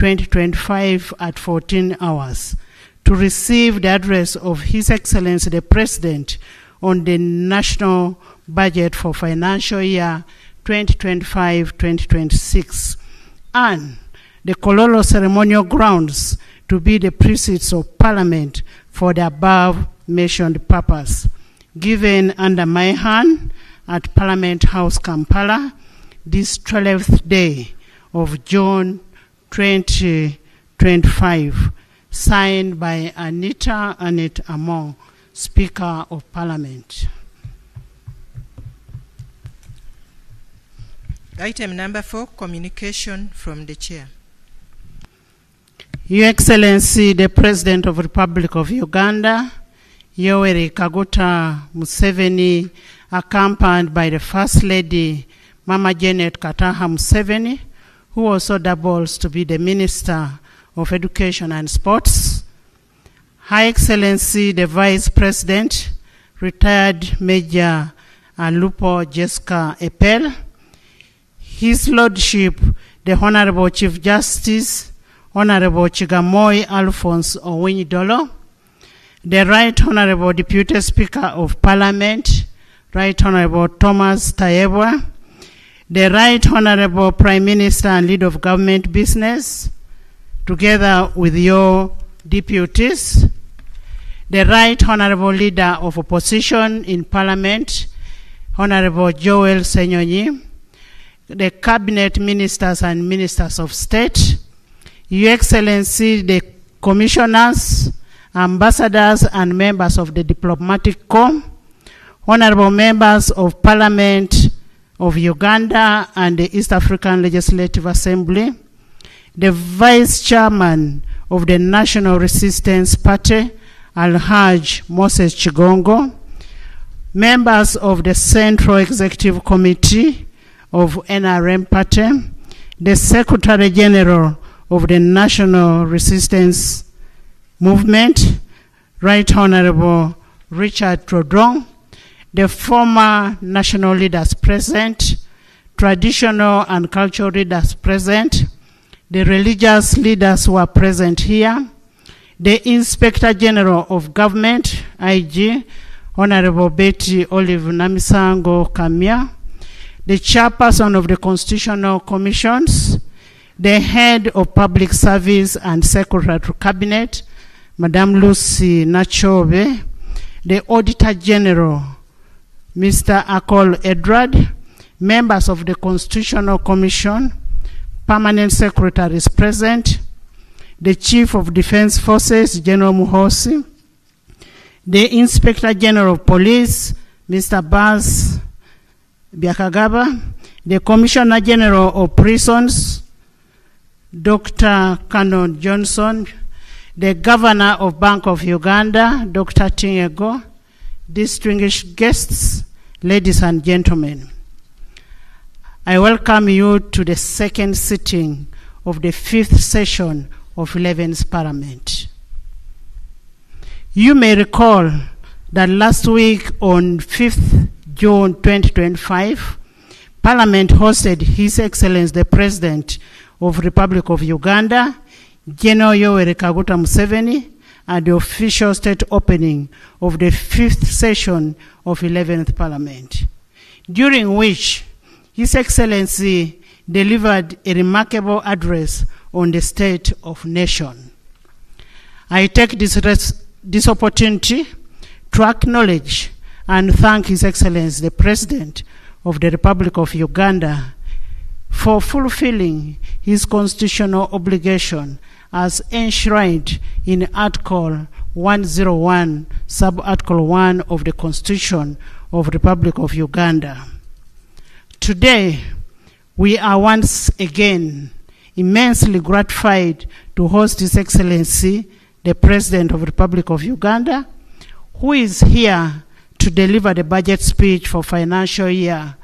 2025 at 14 hours to receive the address of His Excellency the President on the national budget for financial year 2025-2026 and the Kololo ceremonial grounds to be the precincts of Parliament for the above mentioned purpose, given under my hand at Parliament House, Kampala, this 12th day of June 2025, signed by Anita Annette Among, Speaker of Parliament. Item number 4, communication from the Chair. Your Excellency, the President of the Republic of Uganda, Yoweri Kaguta Museveni, accompanied by the First Lady, Mama Janet Kataha Museveni, who also doubles to be the Minister of Education and Sports, Her Excellency, the Vice President, retired Major Alupo Jessica Epel, His Lordship, the Honorable Chief Justice, Honorable Chigamoy Alphonse Owiny-Dollo, the Right Honorable Deputy Speaker of Parliament, Right Honorable Thomas Tayebwa, the Right Honorable Prime Minister and Leader of Government Business, together with your deputies, the Right Honorable Leader of Opposition in Parliament, Honorable Joel Senyonyi, the Cabinet Ministers and Ministers of State, Your Excellency, the Commissioners, Ambassadors and members of the Diplomatic Corps, Honorable Members of Parliament of Uganda and the East African Legislative Assembly, the Vice Chairman of the National Resistance Party, Alhaj Moses Chigongo, members of the Central Executive Committee of NRM Party, the Secretary General of the National Resistance Movement, Right Honorable Richard Trodong, the former national leaders present, traditional and cultural leaders present, the religious leaders who are present here, the Inspector General of Government, IG, Honorable Betty Olive Namisango Kamia, the Chairperson of the Constitutional Commissions, the Head of Public Service and Secretary to Cabinet, Madame Lucy Nachobe, the Auditor General, Mr. Akol Edward, members of the Constitutional Commission, permanent secretaries present, the Chief of Defense Forces, General Muhosi, the Inspector General of Police, Mr. Baz Byakagaba, the Commissioner General of Prisons, Dr. Canon Johnson, the Governor of Bank of Uganda, Dr. Tinyego, distinguished guests, ladies and gentlemen. I welcome you to the second sitting of the 5th session of 11th Parliament. You may recall that last week on 5th June 2025, Parliament hosted His Excellency the President of the Republic of Uganda, General Yoweri Kaguta Museveni, at the official state opening of the 5th session of 11th Parliament, during which His Excellency delivered a remarkable address on the state of nation. I take this opportunity to acknowledge and thank His Excellency the President of the Republic of Uganda for fulfilling his constitutional obligation as enshrined in Article 101, Sub-Article 1 of the Constitution of the Republic of Uganda. Today, we are once again immensely gratified to host His Excellency, the President of the Republic of Uganda, who is here to deliver the budget speech for financial year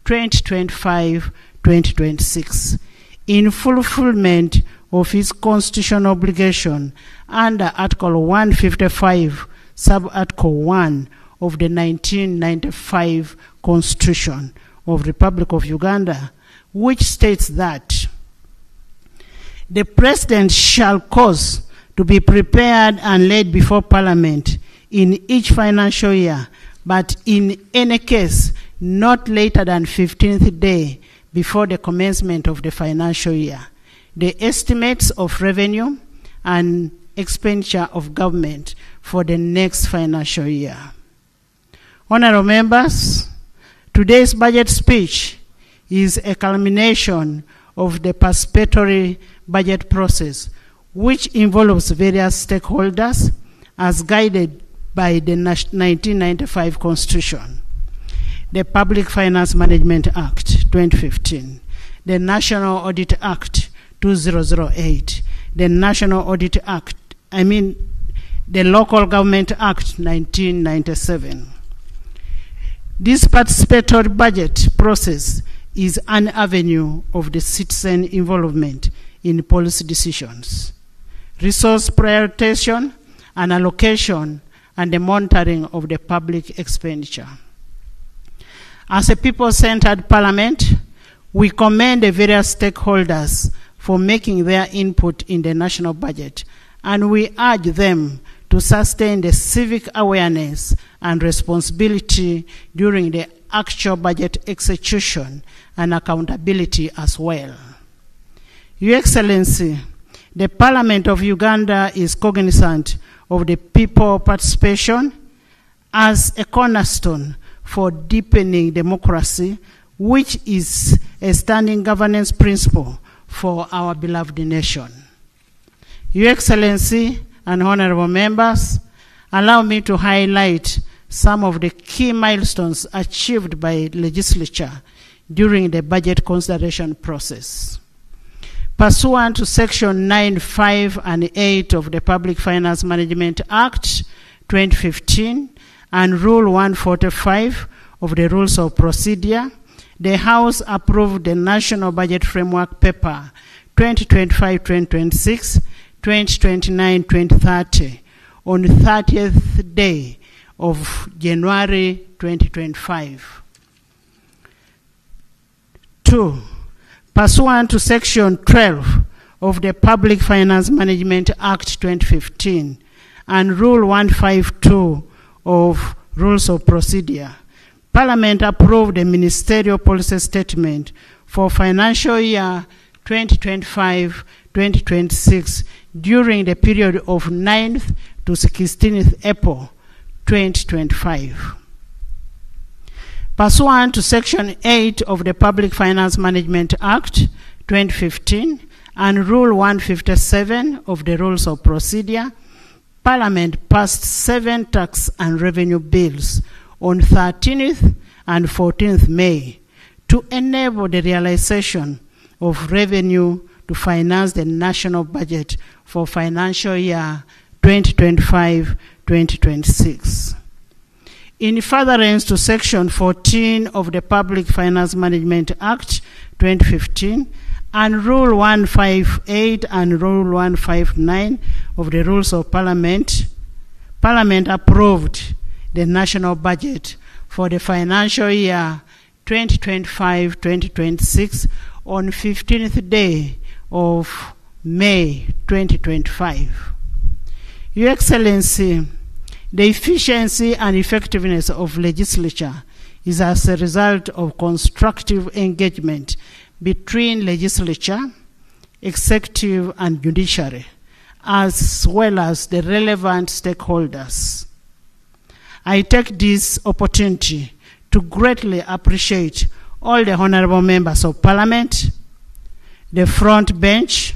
2025-2026 in fulfillment of his constitutional obligation under Article 155, Sub-Article 1 of the 1995 Constitution of the Republic of Uganda, which states that The President shall cause to be prepared and laid before Parliament in each financial year, but in any case, not later than 15th day before the commencement of the financial year, the estimates of revenue and expenditure of government for the next financial year. Honorable members, today's budget speech is a culmination of the participatory budget process, which involves various stakeholders as guided by the 1995 Constitution, the Public Finance Management Act 2015, the National Audit Act 2008, the National Audit Act, the Local Government Act 1997. This participatory budget process is an avenue of the citizen involvement in policy decisions, resource prioritization and allocation, and the monitoring of the public expenditure. As a people-centered parliament, we commend the various stakeholders for making their input in the national budget, and we urge them to sustain the civic awareness and responsibility during the actual budget execution and accountability as well. Your Excellency, the Parliament of Uganda is cognizant of the people participation as a cornerstone for deepening democracy, which is a standing governance principle for our beloved nation. Your Excellency and honorable members, allow me to highlight some of the key milestones achieved by legislature during the budget consideration process. Pursuant to Section 9, 5, and 8 of the Public Finance Management Act 2015 and Rule 145 of the Rules of Procedure, the House approved the National Budget Framework Paper 2025-2026, 2029-2030 on the 30th day of January 2025. 2. Pursuant to Section 12 of the Public Finance Management Act 2015 and Rule 152 of Rules of Procedure, Parliament approved the Ministerial Policy Statement for financial year 2025-2026 during the period of 9th to 16th April 2025. Pursuant to Section 8 of the Public Finance Management Act 2015 and Rule 157 of the Rules of Procedure, Parliament passed 7 tax and revenue bills on 13th and 14th May to enable the realization of revenue to finance the national budget for financial year 2025-2026. In furtherance to Section 14 of the Public Finance Management Act 2015 and Rule 158 and Rule 159 of the Rules of Parliament, Parliament approved the national budget for the financial year 2025-2026 on 15th day of May 2025. Your Excellency, the efficiency and effectiveness of legislature is as a result of constructive engagement between legislature, executive, and judiciary, as well as the relevant stakeholders. I take this opportunity to greatly appreciate all the honorable members of Parliament, the front bench,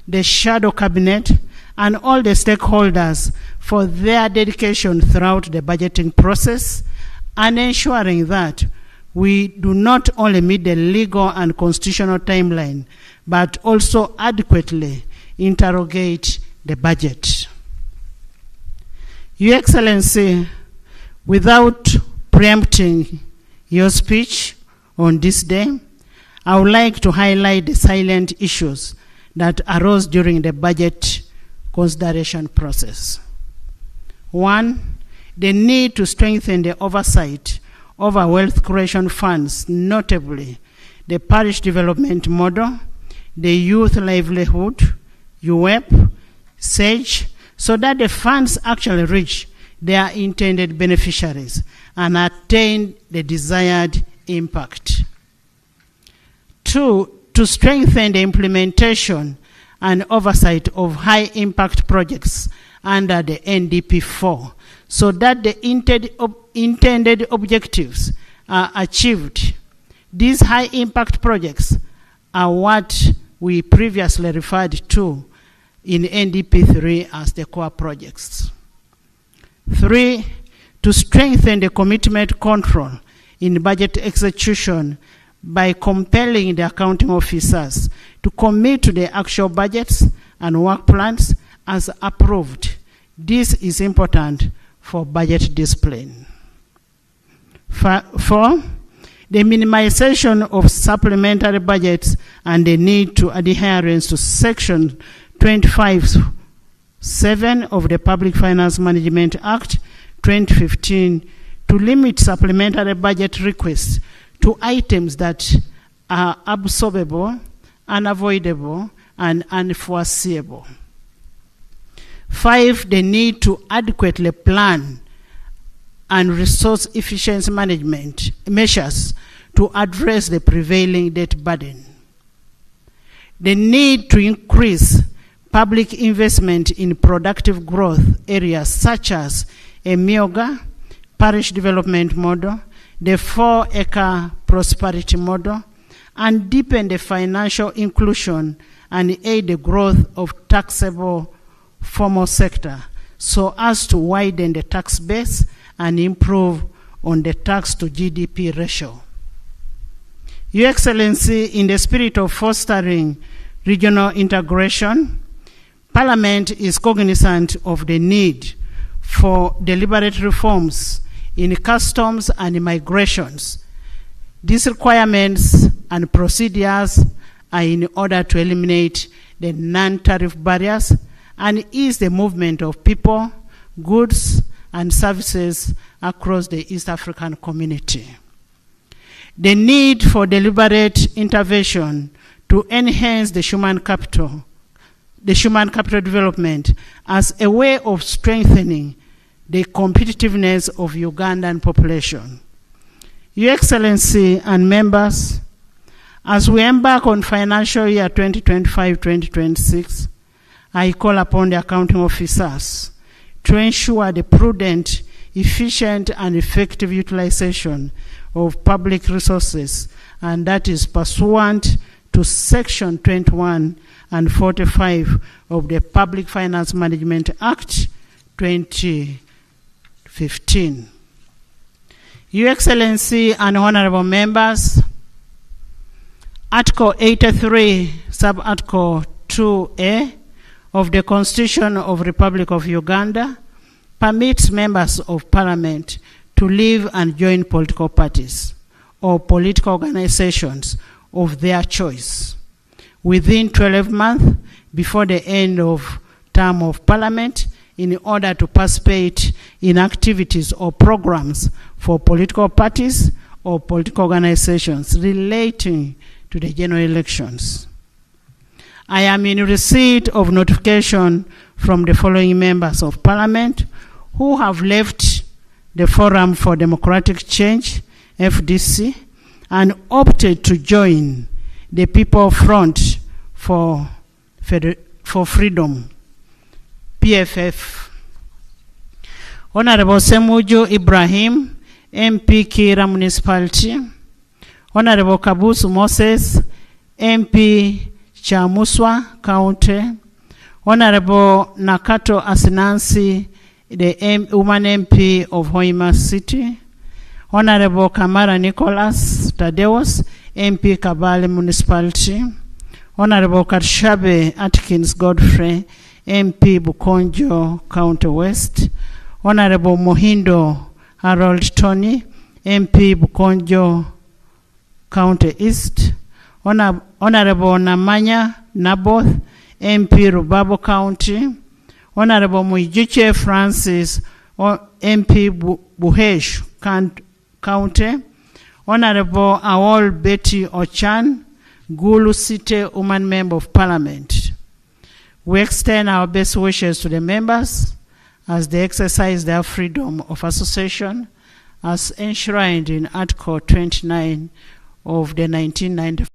the shadow cabinet, and all the stakeholders for their dedication throughout the budgeting process and ensuring that we do not only meet the legal and constitutional timeline, but also adequately interrogate the budget. Your Excellency, without preempting your speech on this day, I would like to highlight the salient issues that arose during the budget consideration process. 1, the need to strengthen the oversight over wealth creation funds, notably the parish development model, the youth livelihood, UWEP, SAGE, so that the funds actually reach their intended beneficiaries and attain the desired impact. 2, to strengthen the implementation and oversight of high-impact projects under the NDP4 so that the intended objectives are achieved. These high-impact projects are what we previously referred to in NDP3 as the core projects. 3, to strengthen the commitment control in budget execution by compelling the accounting officers to commit to the actual budgets and work plans as approved. This is important for budget discipline. 4, the minimization of supplementary budgets and the need to adherence to Section 25(7) of the Public Finance Management Act 2015 to limit supplementary budget requests to items that are absorbable, unavoidable, and unforeseeable. 5, the need to adequately plan and resource efficiency management measures to address the prevailing debt burden. The need to increase public investment in productive growth areas such as a MEOGA, parish development model, the 4-acre prosperity model, and deepen the financial inclusion and aid the growth of taxable formal sector so as to widen the tax base and improve on the tax to GDP ratio. Your Excellency, in the spirit of fostering regional integration, Parliament is cognizant of the need for deliberate reforms in customs and immigrations. These requirements and procedures are in order to eliminate the non-tariff barriers and ease the movement of people, goods, and services across the East African community. The need for deliberate intervention to enhance the human capital development as a way of strengthening the competitiveness of Ugandan population. Your Excellency and members, as we embark on financial year 2025-2026, I call upon the accounting officers to ensure the prudent, efficient, and effective utilization of public resources, and that is pursuant to Section 21 and 45 of the Public Finance Management Act 2015. Your Excellency and honorable members, Article 83, Sub-Article 2A of the Constitution of the Republic of Uganda permits members of Parliament to leave and join political parties or political organizations of their choice within 12 months before the end of term of Parliament in order to participate in activities or programs for political parties or political organizations relating to the general elections. I am in receipt of notification from the following members of Parliament who have left the Forum for Democratic Change, FDC, and opted to join the People Front for Freedom, PFF. Honorable Semuju Ibrahim, MP Kira Municipality. Honorable Kabusu Moses, MP Chamuswa County. Honorable Nakato Asinansi, the woman MP of Hoima City. Honorable Kamara Nicholas Tadeus, MP Kabale Municipality. Honorable Karshabe Atkins Godfrey, MP Bukonjo County West. Honorable Mohindo Harold Tony, MP Bukonjo County East. Honorable Namanya Naboth, MP Rubabo County. Honorable Muijuche Francis, MP Buhesh County. Honorable Awol Betty Ochan, Gulu City Woman Member of Parliament. We extend our best wishes to the members as they exercise their freedom of association as enshrined in Article 29 of the 1995.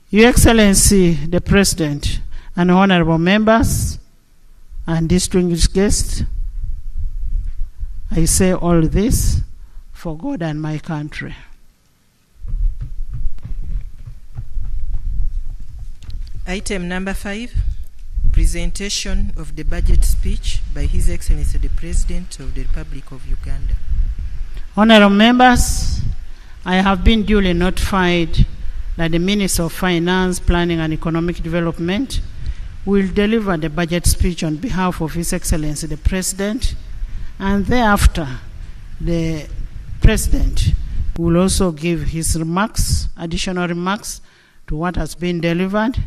Your Excellency, the President, and honorable members and distinguished guests, I say all this for God and my country. Item number 5, presentation of the budget speech by His Excellency the President of the Republic of Uganda. Honorable members, I have been duly notified that the Minister of Finance, Planning and Economic Development will deliver the budget speech on behalf of His Excellency the President, and thereafter the President will also give his remarks, additional remarks to what has been delivered.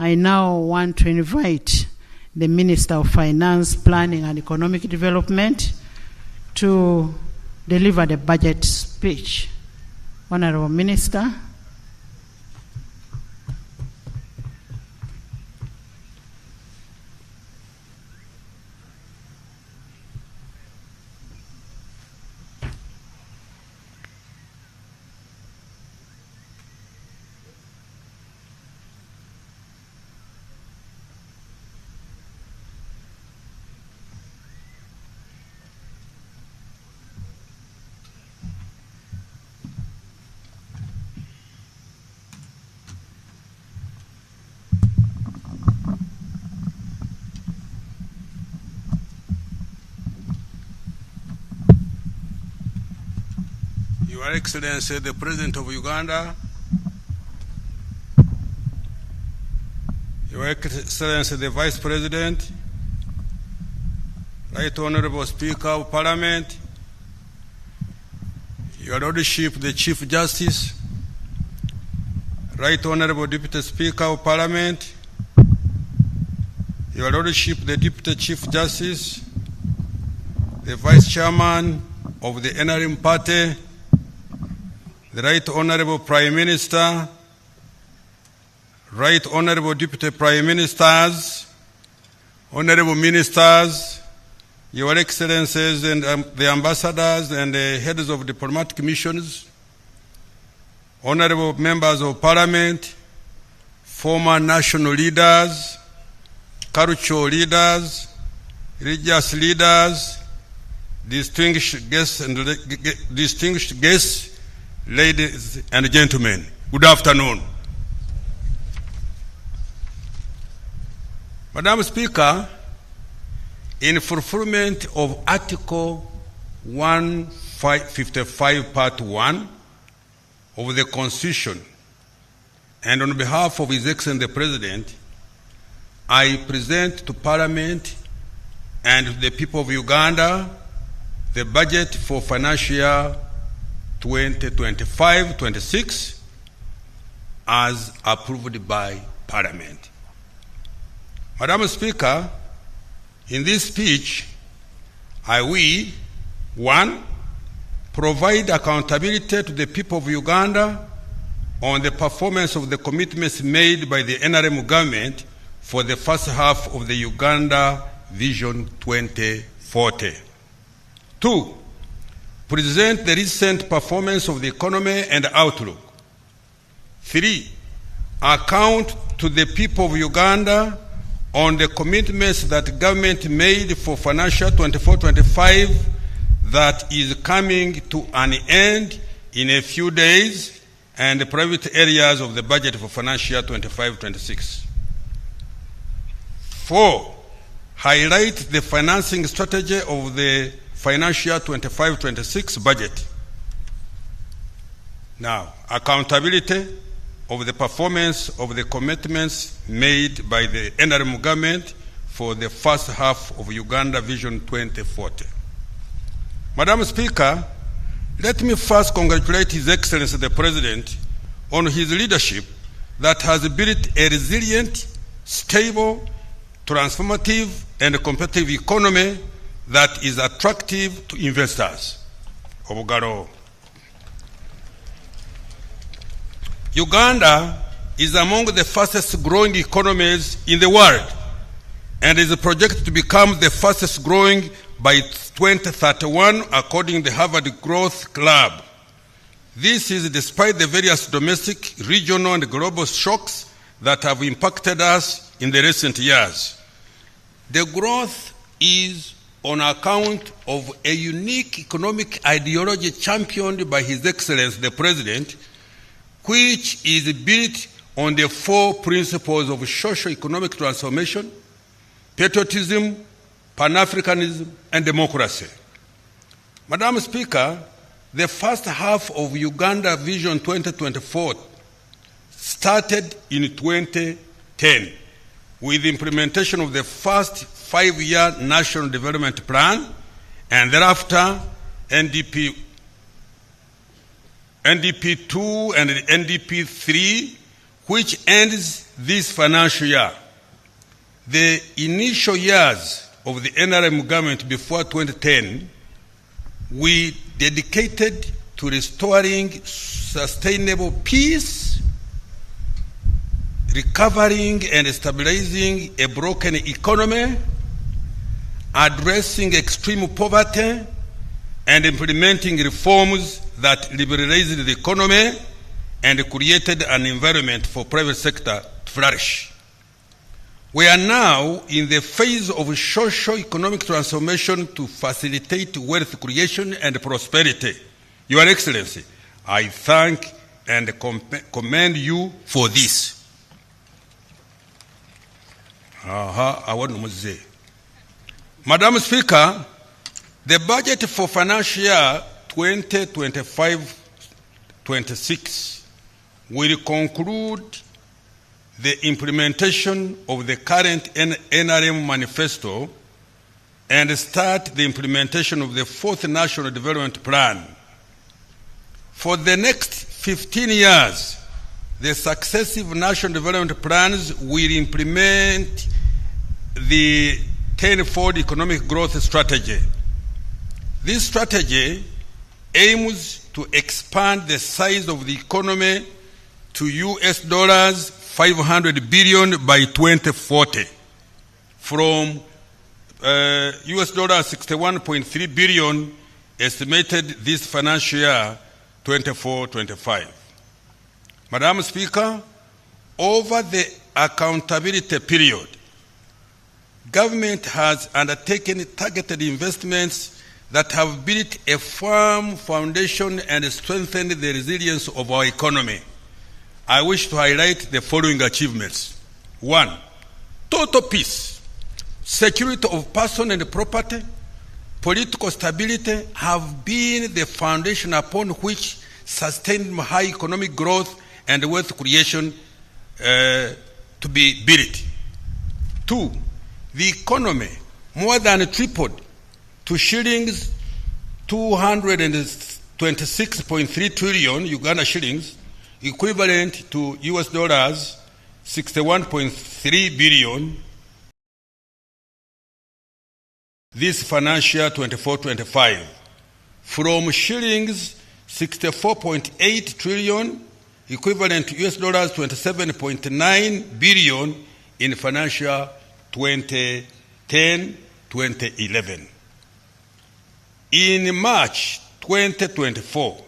I now want to invite the Minister of Finance, Planning and Economic Development to deliver the budget speech. Honorable Minister. Your Excellency, the President of Uganda, Your Excellency, the Vice President, Right Honorable Speaker of Parliament, Your Lordship, the Chief Justice, Right Honorable Deputy Speaker of Parliament, Your Lordship, the Deputy Chief Justice, the Vice Chairman of the NRM Party, the Right Honorable Prime Minister, Right Honorable Deputy Prime Ministers, Honorable Ministers, Your Excellencies and the Ambassadors and the heads of diplomatic missions, Honorable Members of Parliament, former national leaders, cultural leaders, religious leaders, distinguished guests, ladies and gentlemen, good afternoon. Madam Speaker, in fulfillment of Article 155, Part 1 of the Constitution, and on behalf of His Excellency the President, I present to Parliament and to the people of Uganda the budget for financial year 2025-26 as approved by Parliament. Madam Speaker, in this speech, I will, 1, provide accountability to the people of Uganda on the performance of the commitments made by the NRM government for the first half of the Uganda Vision 2040. 2, present the recent performance of the economy and outlook. 3, account to the people of Uganda on the commitments that government made for financial 24-25 that is coming to an end in a few days, and the private areas of the budget for financial year 25-26. 4, highlight the financing strategy of the financial year 25-26 budget. Now, accountability of the performance of the commitments made by the NRM government for the first half of Uganda Vision 2040. Madam Speaker, let me first congratulate His Excellency the President on his leadership that has built a resilient, stable, transformative, and competitive economy that is attractive to investors. Obugaro. Uganda is among the fastest growing economies in the world and is projected to become the fastest growing by 2031, according to the Harvard Growth Club. This is despite the various domestic, regional, and global shocks that have impacted us in the recent years. The growth is on account of a unique economic ideology championed by His Excellency the President, which is built on the 4 principles of socio-economic transformation, patriotism, Pan-Africanism, and democracy. Madam Speaker, the first half of Uganda Vision 2024 started in 2010 with the implementation of the first 5-year National Development Plan and thereafter NDP 2 and NDP 3, which ends this financial year. The initial years of the NRM government before 2010, we dedicated to restoring sustainable peace, recovering and stabilizing a broken economy, addressing extreme poverty, and implementing reforms that liberalized the economy and created an environment for private sector to flourish. We are now in the phase of socio-economic transformation to facilitate wealth creation and prosperity. Your Excellency, I thank and commend you for this. Madam Speaker, the budget for financial year 2025-26 will conclude the implementation of the current NRM manifesto and start the implementation of the 4th National Development Plan. For the next 15 years, the successive national development plans will implement the 10-fold economic growth strategy. This strategy aims to expand the size of the economy to US dollars 500 billion by 2040 from US dollars 61.3 billion estimated this financial year 24-25. Madam Speaker, over the accountability period, government has undertaken targeted investments that have built a firm foundation and strengthened the resilience of our economy. I wish to highlight the following achievements. 1, total peace, security of person and property, political stability have been the foundation upon which sustained high economic growth and wealth creation to be built. 2, the economy more than tripled to shillings 226.3 trillion Uganda shillings, equivalent to US dollars 61.3 billion this financial year 24-25, from shillings 64.8 trillion, equivalent to US dollars 27.9 billion in financial 2010-2011. In March 2024,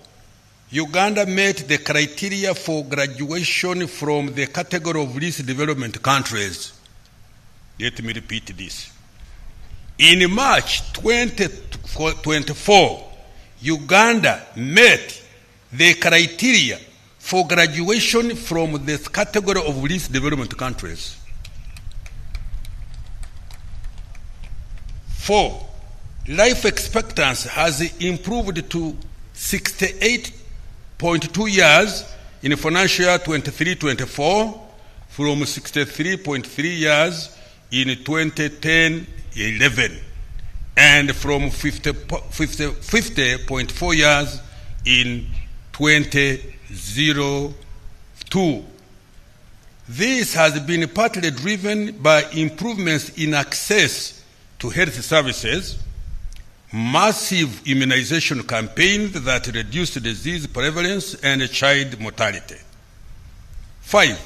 Uganda met the criteria for graduation from the category of least developed countries. Let me repeat this. In March 2024, Uganda met the criteria for graduation from the category of least developed countries. 4, life expectancy has improved to 68.2 years in financial year 23-24 from 63.3 years in 2010-11 and from 50.4 years in 2002. This has been partly driven by improvements in access to health services, massive immunization campaigns that reduced disease prevalence and child mortality. 5,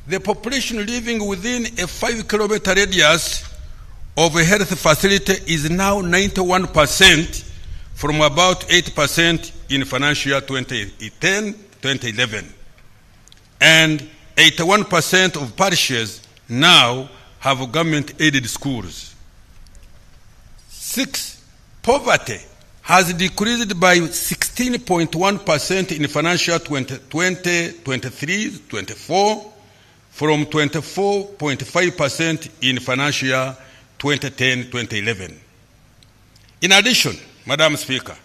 the population living within a 5-kilometer radius of a health facility is now 91% from about 8% in financial year 2010-2011. And 81% of parishes now have government-aided schools. 6, poverty has decreased by 16.1% in financial 2020-23-24 from 24.5% in financial year 2010-2011. In addition, Madam Speaker,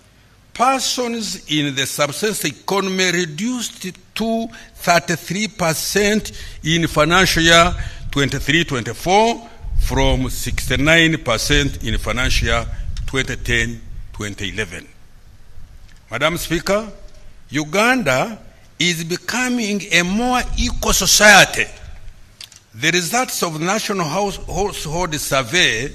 persons in the subsistence economy reduced to 33% in financial year 23-24 from 69% in financial year 2010-2011. Madam Speaker, Uganda is becoming a more equal society. The results of the National Household Survey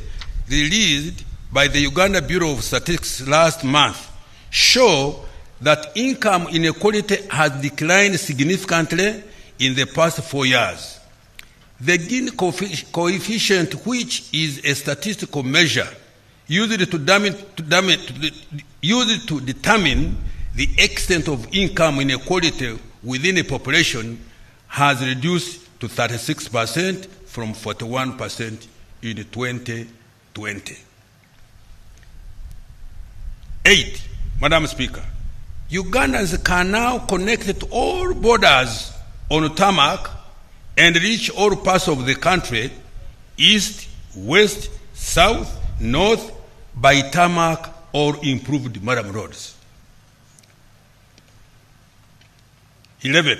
released by the Uganda Bureau of Statistics last month show that income inequality has declined significantly in the past 4 years. The Gini coefficient, which is a statistical measure used to determine the extent of income inequality within a population, has reduced to 36% from 41% in 2020. 8, Madam Speaker, Ugandans can now connect to all borders on tarmac and reach all parts of the country, east, west, south, north, by tarmac or improved Maram roads. 9.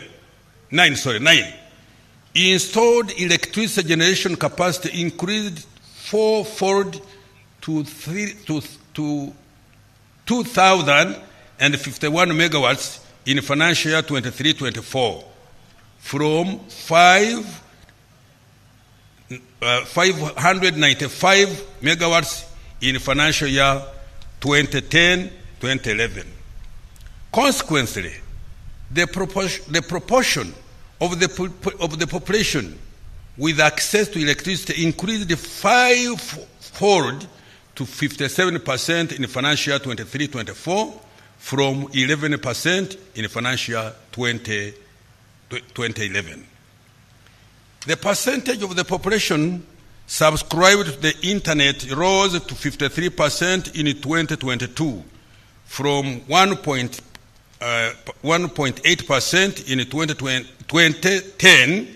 Installed electricity generation capacity increased 4-fold to 2,051 megawatts in financial year 23-24 from 595 megawatts in financial year 2010-2011. Consequently, the proportion of the population with access to electricity increased 5-fold to 57% in financial year 23-24 from 11% in financial year 2011. The percentage of the population subscribed to the internet rose to 53% in 2022 from 1.8% in 2010,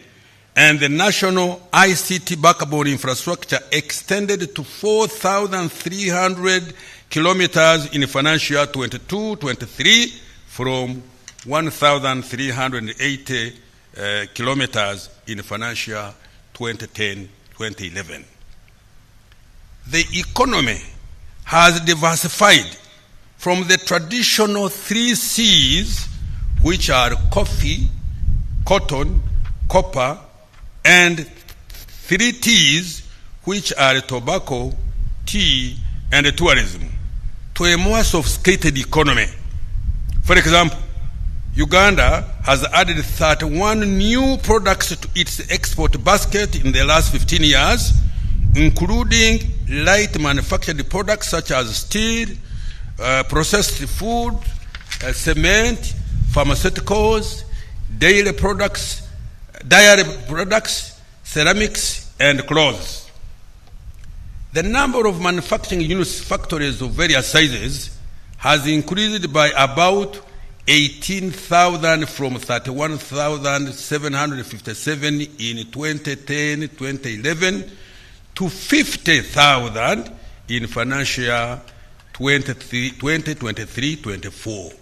and the national ICT backbone infrastructure extended to 4,300 kilometers in financial year 22-23 from 1,380 kilometers in financial year 2010-2011. The economy has diversified from the traditional 3 C's, which are coffee, cotton, copper, and 3 T's, which are tobacco, tea, and tourism, to a more sophisticated economy. For example, Uganda has added 31 new products to its export basket in the last 15 years, including light manufactured products such as steel, processed food, cement, pharmaceuticals, dairy products, ceramics, and clothes. The number of manufacturing units, factories of various sizes, has increased by about 18,000 from 31,757 in 2010-2011 to 50,000 in financial year 2023-24.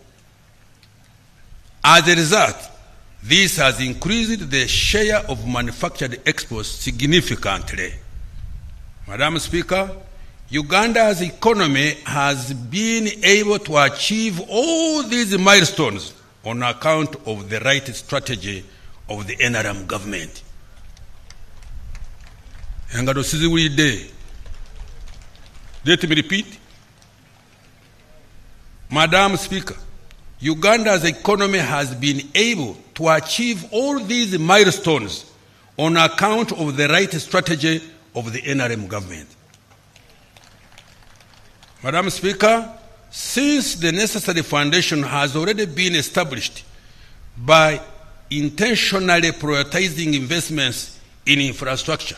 As a result, this has increased the share of manufactured exports significantly. Madam Speaker, Uganda's economy has been able to achieve all these milestones on account of the right strategy of the NRM government. Let me repeat. Madam Speaker, Uganda's economy has been able to achieve all these milestones on account of the right strategy of the NRM government. Madam Speaker, since the necessary foundation has already been established by intentionally prioritizing investments in infrastructure,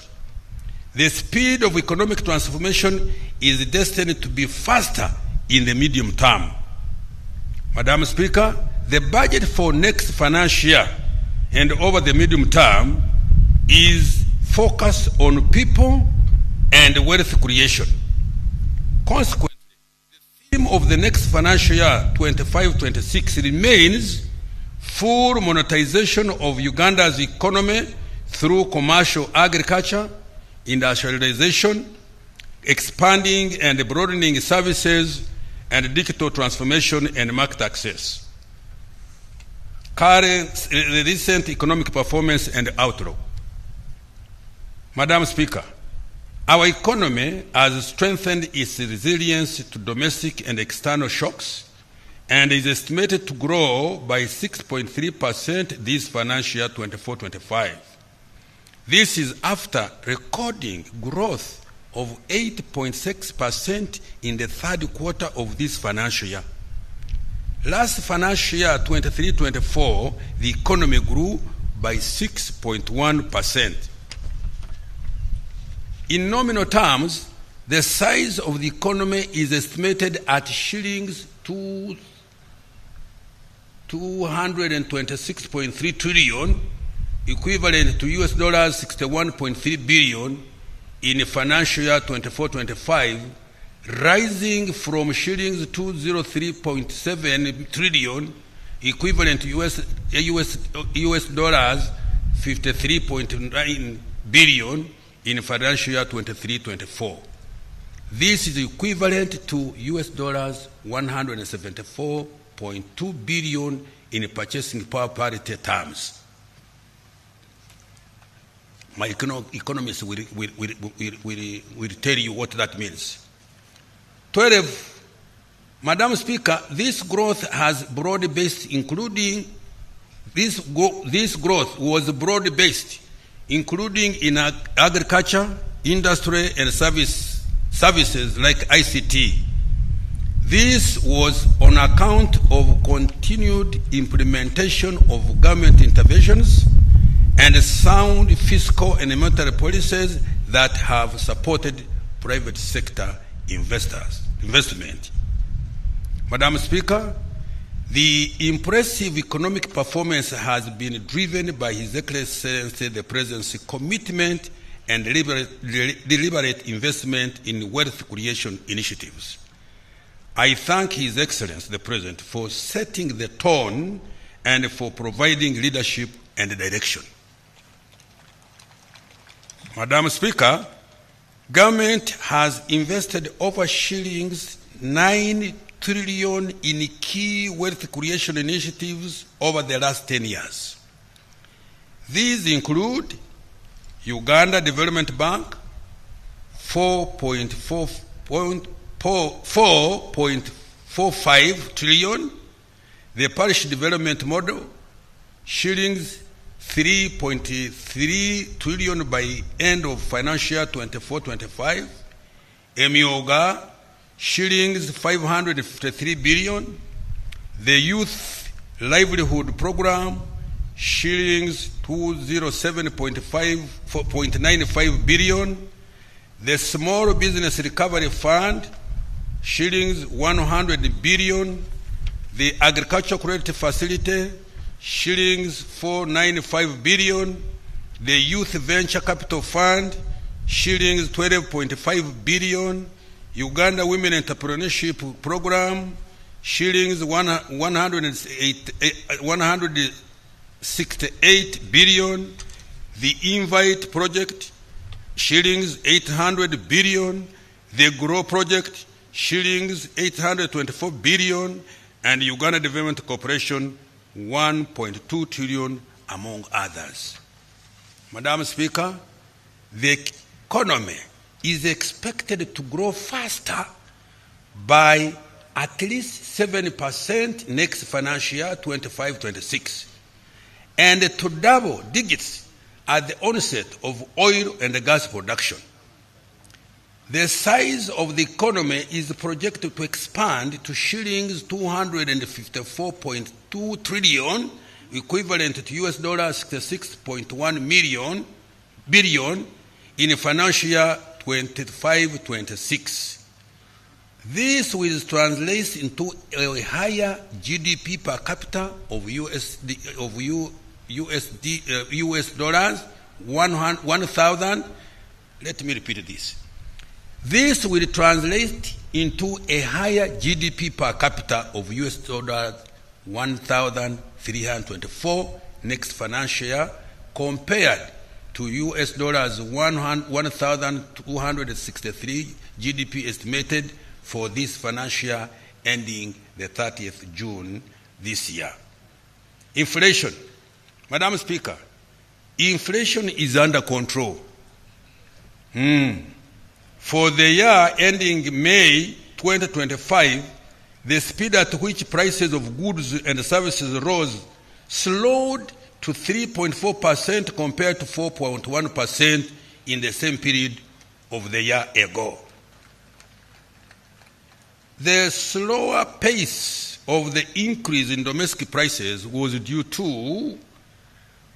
the speed of economic transformation is destined to be faster in the medium term. Madam Speaker, the budget for next financial year and over the medium term is focused on people and wealth creation. Consequently, the theme of the next financial year 25-26 remains full monetization of Uganda's economy through commercial agriculture, industrialization, expanding and broadening services, and digital transformation and market access. Current recent economic performance and outlook. Madam Speaker, our economy has strengthened its resilience to domestic and external shocks and is estimated to grow by 6.3% this financial year 24-25. This is after recording growth of 8.6% in the third quarter of this financial year. Last financial year 23-24, the economy grew by 6.1%. In nominal terms, the size of the economy is estimated at shillings 226.3 trillion, equivalent to US dollars 61.3 billion in financial year 24-25, rising from shillings 203.7 trillion, equivalent to US dollars 53.9 billion in financial year 23-24. This is equivalent to US dollars 174.2 billion in purchasing power parity terms. My economists will tell you what that means. 12. Madam Speaker, this growth has broad-based, including this growth was broad-based, including in agriculture, industry, and services like ICT. This was on account of continued implementation of government interventions and sound fiscal and monetary policies that have supported private sector investment. Madam Speaker, the impressive economic performance has been driven by His Excellency the President's commitment and deliberate investment in wealth creation initiatives. I thank His Excellency the President for setting the tone and for providing leadership and direction. Madam Speaker, government has invested over shillings 9 trillion in key wealth creation initiatives over the last 10 years. These include Uganda Development Bank, 4.45 trillion, the Parish Development Model, shillings 3.3 trillion by end of financial year 24-25, Emioga, shillings 553 billion, the Youth Livelihood Program, shillings 207.95 billion, the Small Business Recovery Fund, shillings 100 billion, the Agricultural Credit Facility, shillings 495 billion, the Youth Venture Capital Fund, shillings 12.5 billion, Uganda Women Entrepreneurship Program, shillings 168 billion, the Invite Project, shillings 800 billion, the Grow Project, shillings 824 billion, and Uganda Development Corporation, 1.2 trillion, among others. Madam Speaker, the economy is expected to grow faster by at least 7% next financial year 25-26, and to double digits at the onset of oil and gas production. The size of the economy is projected to expand to shillings 254.2 trillion, equivalent to US dollars 66.1 billion in financial year 25-26. This will translate into a higher GDP per capita of US dollars 1,000. Let me repeat this. This will translate into a higher GDP per capita of US dollars 1,324 next financial year compared to US dollars 1,263 GDP estimated for this financial year ending the 30th June this year. Inflation. Madam Speaker, inflation is under control. For the year ending May 2025, the speed at which prices of goods and services rose slowed to 3.4% compared to 4.1% in the same period of the year ago. The slower pace of the increase in domestic prices was due to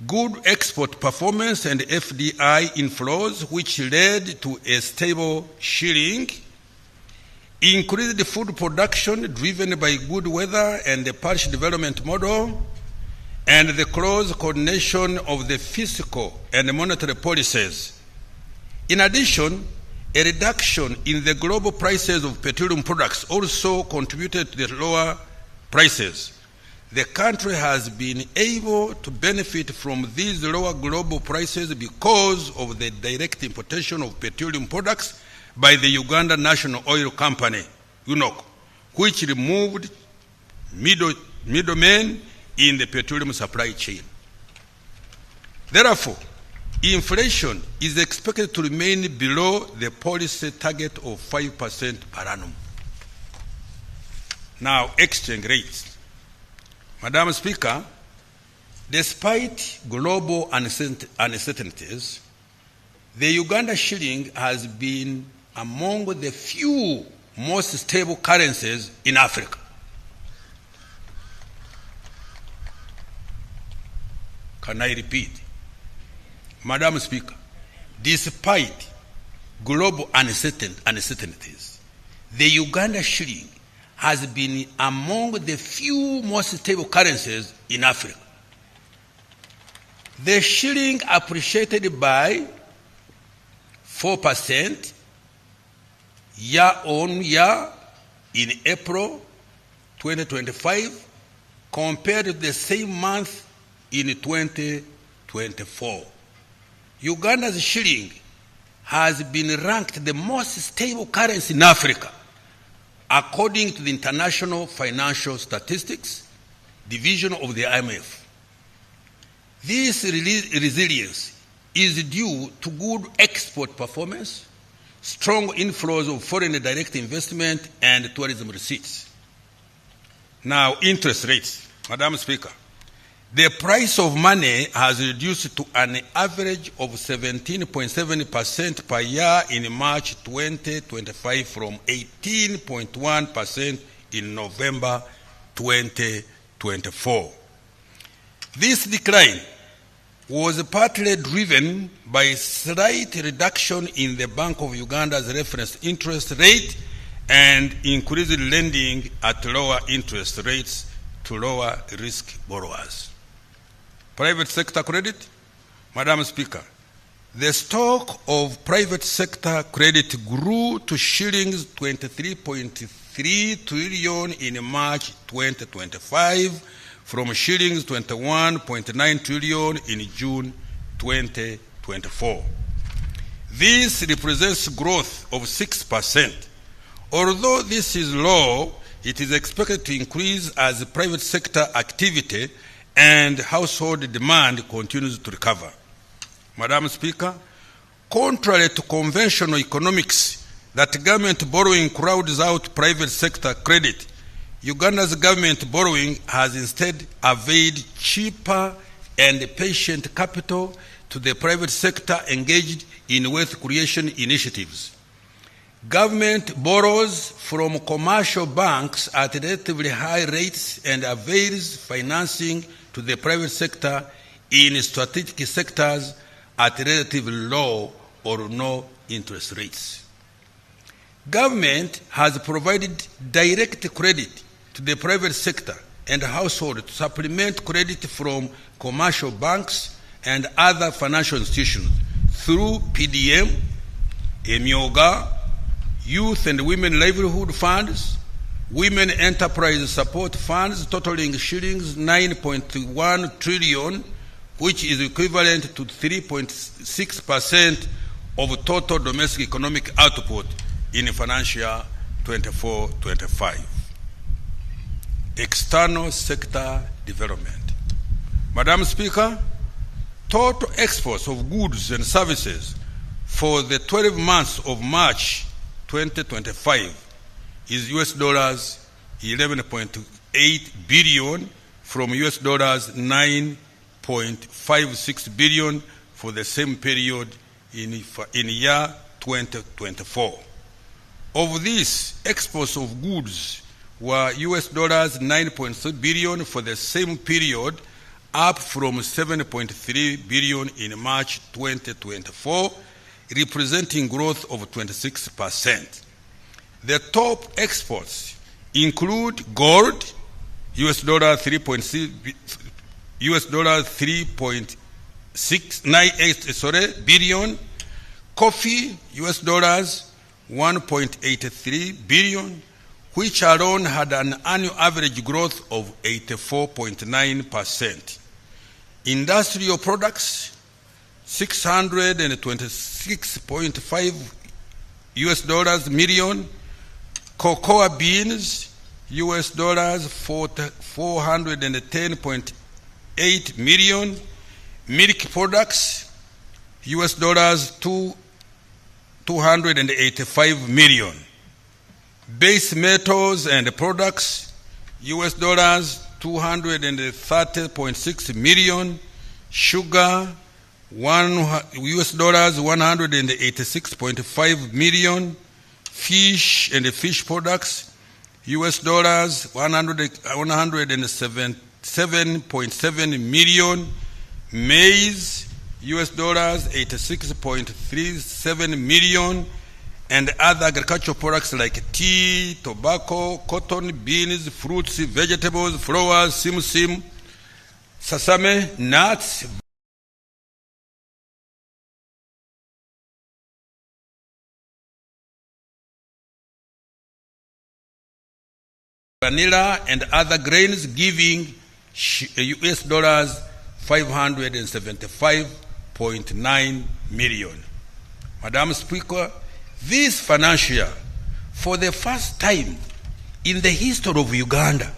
good export performance and FDI inflows, which led to a stable shilling, increased food production driven by good weather and the parish development model, and the close coordination of the fiscal and monetary policies. In addition, a reduction in the global prices of petroleum products also contributed to the lower prices. The country has been able to benefit from these lower global prices because of the direct importation of petroleum products by the Uganda National Oil Company, UNOC, which removed middlemen in the petroleum supply chain. Therefore, inflation is expected to remain below the policy target of 5% per annum. Now, exchange rates. Madam Speaker, despite global uncertainties, the Uganda shilling has been among the few most stable currencies in Africa. Can I repeat? Madam Speaker, despite global uncertainties, the Uganda shilling has been among the few most stable currencies in Africa. The shilling appreciated by 4% year on year in April 2025 compared to the same month in 2024. Uganda's shilling has been ranked the most stable currency in Africa, according to the International Financial Statistics Division of the IMF. This resilience is due to good export performance, strong inflows of foreign direct investment, and tourism receipts. Now, interest rates. Madam Speaker, the price of money has reduced to an average of 17.7% per year in March 2025 from 18.1% in November 2024. This decline was partly driven by a slight reduction in the Bank of Uganda's reference interest rate and increased lending at lower interest rates to lower risk borrowers. Private sector credit. Madam Speaker, the stock of private sector credit grew to shillings 23.3 trillion in March 2025 from shillings 21.9 trillion in June 2024. This represents growth of 6%. Although this is low, it is expected to increase as private sector activity and household demand continues to recover. Madam Speaker, contrary to conventional economics that government borrowing crowds out private sector credit, Uganda's government borrowing has instead availed cheaper and patient capital to the private sector engaged in wealth creation initiatives. Government borrows from commercial banks at relatively high rates and avails financing to the private sector in strategic sectors at relatively low or no interest rates. Government has provided direct credit to the private sector and household to supplement credit from commercial banks and other financial institutions through PDM, Emyoga, Youth and Women Livelihood Funds, Women Enterprise Support Funds totaling shillings 9.1 trillion, which is equivalent to 3.6% of total domestic economic output in financial 24-25. External sector development. Madam Speaker, total exports of goods and services for the 12 months of March 2025 is US dollars 11.8 billion from US dollars 9.56 billion for the same period in year 2024. Of this, exports of goods were US dollars 9.3 billion for the same period, up from 7.3 billion in March 2024, representing growth of 26%. The top exports include gold, US dollar 3.698 billion, coffee, US dollars 1.83 billion, which alone had an annual average growth of 84.9%. Industrial products, 626.5 US dollars million, cocoa beans, US dollars 410.8 million, milk products, US dollars 285 million, base metals and products, US dollars 230.6 million, sugar, US dollars 186.5 million, fish and fish products, US dollars 107.7 million, maize, US dollars 86.37 million, and other agricultural products like tea, tobacco, cotton, beans, fruits, vegetables, flowers, simsim, sesame, nuts, vanilla, and other grains, giving US dollars 575.9 million. Madam Speaker, this financial year, for the first time in the history of Uganda,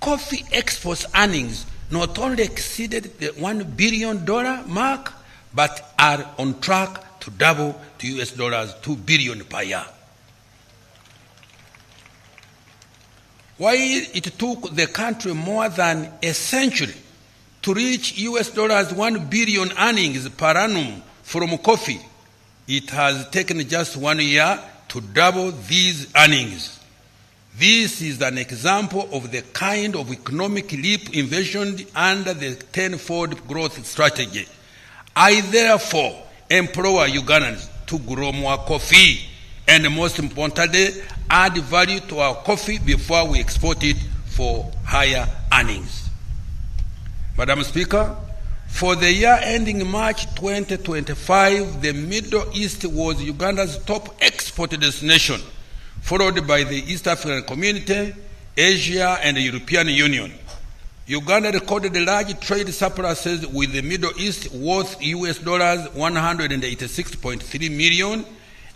coffee exports earnings not only exceeded the $1 billion mark, but are on track to double to US dollars 2 billion per year. While it took the country more than a century to reach US dollars 1 billion earnings per annum from coffee, it has taken just 1 year to double these earnings. This is an example of the kind of economic leap envisioned under the tenfold growth strategy. I therefore implore Ugandans to grow more coffee and, most importantly, add value to our coffee before we export it for higher earnings. Madam Speaker, for the year ending March 2025, the Middle East was Uganda's top export destination, followed by the East African Community, Asia, and the European Union. Uganda recorded large trade surpluses with the Middle East worth US dollars 186.3 million,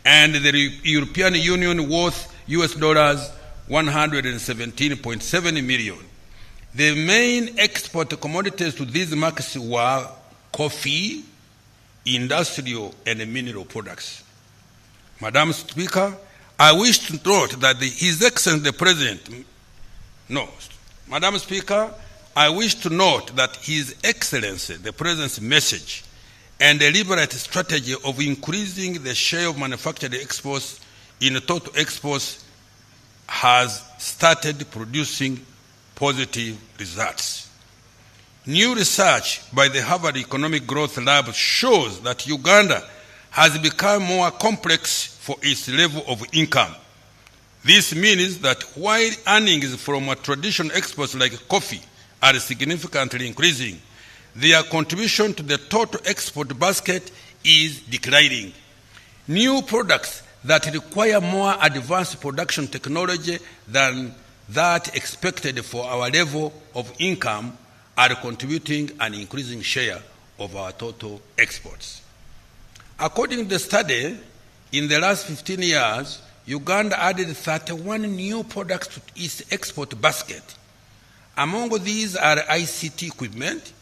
and the European Union worth US dollars 117.7 million. The main export commodities to these markets were coffee, industrial, and mineral products. Madam Speaker, I wish to note that His Excellency the President, Madam Speaker, I wish to note that His Excellency the President's message and a deliberate strategy of increasing the share of manufactured exports in total exports has started producing positive results. New research by the Harvard Economic Growth Lab shows that Uganda has become more complex for its level of income. This means that while earnings from traditional exports like coffee are significantly increasing, their contribution to the total export basket is declining. New products that require more advanced production technology than that expected for our level of income are contributing an increasing share of our total exports. According to the study, in the last 15 years, Uganda added 31 new products to its export basket. Among these are ICT equipment,